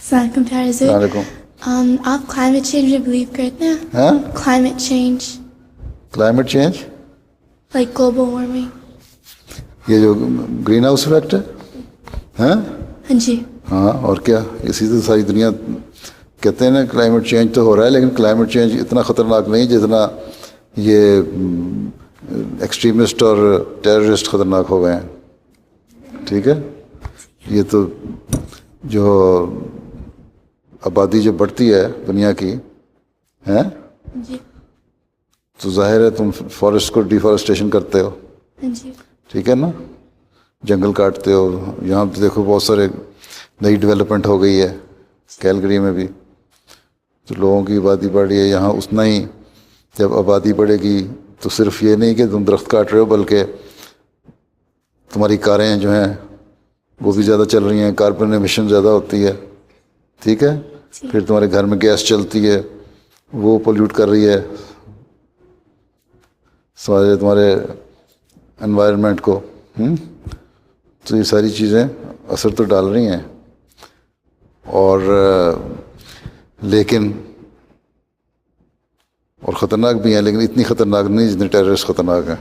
السلام علیکم پیارے حضور. السلام علیکم. آپ کلائمیٹ چینج میں بلیو کرتے ہیں؟ ہاں climate change climate change like global warming. یہ جو گرین ہاؤس افیکٹ ہے ہاں ہاں جی. ہاں اور کیا اسی سے ساری دنیا کہتے ہیں نا کلائمیٹ چینج تو ہو رہا ہے لیکن کلائمیٹ چینج اتنا خطرناک نہیں جتنا یہ ایکسٹریمسٹ اور ٹیررسٹ خطرناک ہو گئے ہیں. ٹھیک ہے یہ تو جو آبادی جو بڑھتی ہے دنیا کی ہیں جی. تو ظاہر ہے تم فارسٹ کو ڈیفارسٹیشن کرتے ہو. ہاں جی. ٹھیک ہے نا جنگل کاٹتے ہو. یہاں تو دیکھو بہت سارے نئی ڈیولپمنٹ ہو گئی ہے کیلگری میں بھی تو لوگوں کی آبادی بڑھ رہی ہے یہاں اتنا ہی. جب آبادی بڑھے گی تو صرف یہ نہیں کہ تم درخت کاٹ رہے ہو بلکہ تمہاری کاریں جو ہیں وہ بھی زیادہ چل رہی ہیں کاربن ایمیشن زیادہ ہوتی ہے. ٹھیک ہے پھر تمہارے گھر میں گیس چلتی ہے وہ پولیوٹ کر رہی ہے تمہارے انوائرمنٹ کو. تو یہ ساری چیزیں اثر تو ڈال رہی ہیں اور لیکن اور خطرناک بھی ہیں لیکن اتنی خطرناک نہیں جتنی ٹیررسٹ خطرناک ہیں.